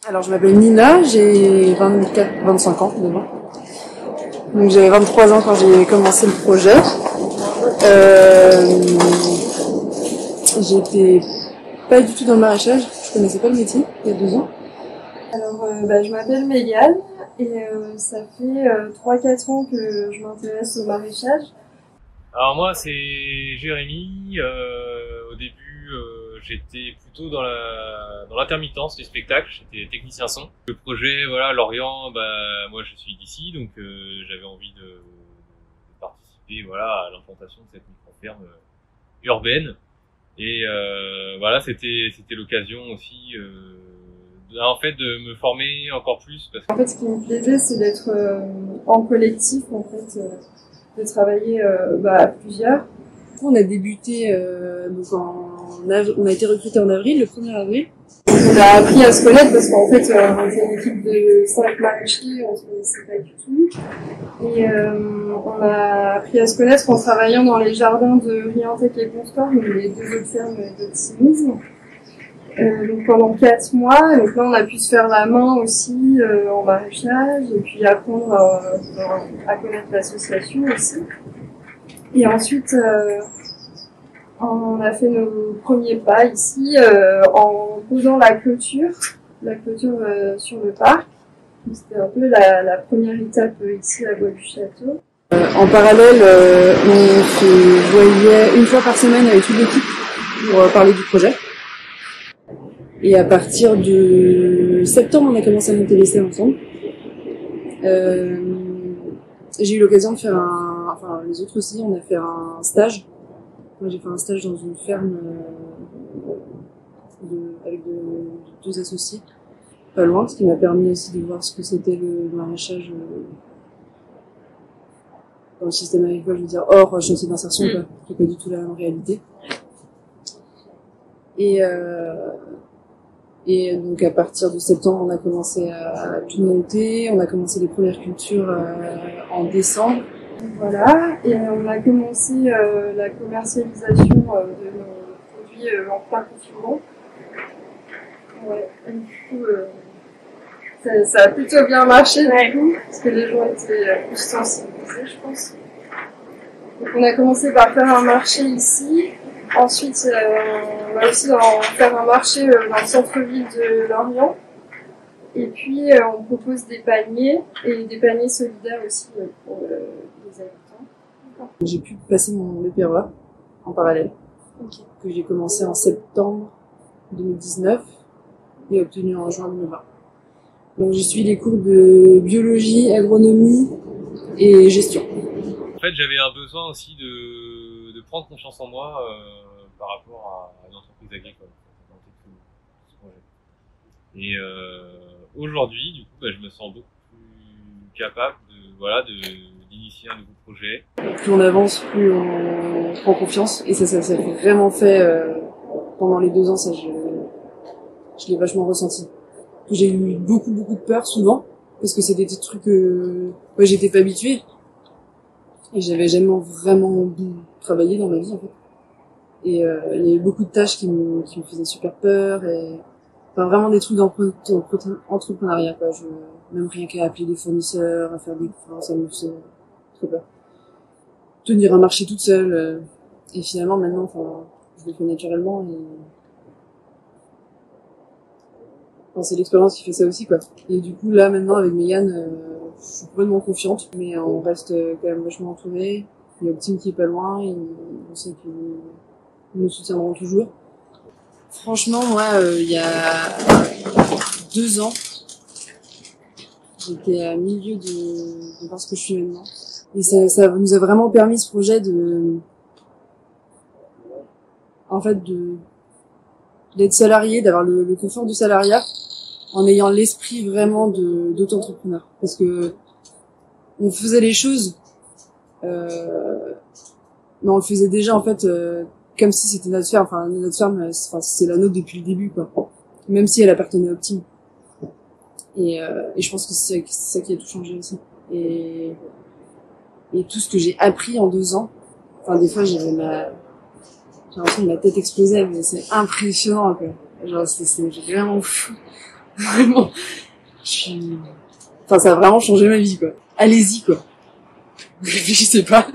Alors, je m'appelle Nina, j'ai 25 ans demain. Donc, j'avais 23 ans quand j'ai commencé le projet. J'étais pas du tout dans le maraîchage, je connaissais pas le métier il y a 2 ans. Alors, je m'appelle Mégane et ça fait 3-4 ans que je m'intéresse au maraîchage. Alors moi c'est Jérémy, au début j'étais plutôt dans l'intermittence du spectacle, j'étais technicien son. Le projet voilà Lorient, moi je suis d'ici donc j'avais envie de participer voilà à l'implantation de cette micro-ferme urbaine et voilà c'était l'occasion aussi en fait de me former encore plus parce que... En fait ce qui me plaisait c'est d'être en collectif en fait. De travailler à plusieurs. On a débuté donc on a été recruté en avril, le 1er avril. On a appris à se connaître parce qu'en fait on était une équipe de 5 maraîchers, on se connaissait pas du tout. Et on a appris à se connaître en travaillant dans les jardins de Riantec et Consport, donc les 2 autres fermes d'optimisme. Donc pendant 4 mois, donc là on a pu se faire la main aussi en maraîchage et puis apprendre à connaître l'association aussi. Et ensuite on a fait nos premiers pas ici en posant la clôture sur le parc. C'était un peu la première étape ici à Bois du Château. En parallèle, on se voyait une fois par semaine avec toute l'équipe pour parler du projet. Et à partir de septembre, on a commencé à monter les serres ensemble. J'ai eu l'occasion de faire enfin les autres aussi, on a fait un stage. Moi j'ai fait un stage dans une ferme avec 2 associés, pas loin, ce qui m'a permis aussi de voir ce que c'était le maraîchage dans le système agricole, je veux dire, hors chantier d'insertion, quoi, qui n'est pas du tout la même réalité. Et donc à partir de septembre, on a commencé à tout monter, on a commencé les premières cultures en décembre. Voilà, et on a commencé la commercialisation de nos produits en plein confinement. Ouais, et du coup, ça a plutôt bien marché du coup, parce que les gens étaient plus sensibilisés, je pense. Donc on a commencé par faire un marché ici. Ensuite, on va aussi faire un marché dans le centre-ville de Lorient. Et puis, on propose des paniers, et des paniers solidaires aussi pour les habitants. J'ai pu passer mon BPRE en parallèle, que j'ai commencé en septembre 2019 et obtenu en juin 2020. Donc, j'y suis les cours de biologie, agronomie et gestion. En fait, j'avais un besoin aussi de prendre confiance en moi par rapport à une entreprise agricole dans tout ce projet. Et aujourd'hui, du coup, je me sens beaucoup plus capable d'initier un nouveau projet. Plus on avance, plus on prend confiance, et ça fait vraiment fait pendant les 2 ans, ça je l'ai vachement ressenti. J'ai eu beaucoup de peur souvent, parce que c'était des trucs que j'étais pas habituée. Et j'avais jamais vraiment travaillé dans ma vie, en fait. Et il y a eu beaucoup de tâches qui me faisaient super peur, et enfin vraiment des trucs d'entrepreneuriat, quoi. Même rien qu'à appeler des fournisseurs, à faire ça me faisait trop peur. Tenir un marché toute seule, et finalement maintenant, je le fais naturellement, et c'est l'expérience qui fait ça aussi, quoi. Et du coup là maintenant avec Mégane, je suis complètement confiante, mais on reste quand même vachement entourés. Il y a Optime qui est pas loin, et on sait qu'ils nous soutiendront toujours. Franchement, moi, il y a 2 ans, j'étais à milieu de voir ce que je suis maintenant. Et ça nous a vraiment permis, ce projet, d'être salarié, d'avoir le confort du salariat, en ayant l'esprit vraiment d'auto-entrepreneur. Parce que on faisait les choses, mais on le faisait déjà, en fait, comme si c'était notre ferme. Enfin, notre ferme, c'est la nôtre depuis le début, quoi. Même si elle appartenait à Optime. Et je pense que c'est ça qui a tout changé aussi. Et tout ce que j'ai appris en 2 ans, enfin, des fois, j'ai l'impression que ma tête explosait, mais c'est impressionnant, quoi. Genre, c'est vraiment fou. Vraiment. Enfin, ça a vraiment changé ma vie, quoi. Allez-y, quoi. Réfléchissez pas.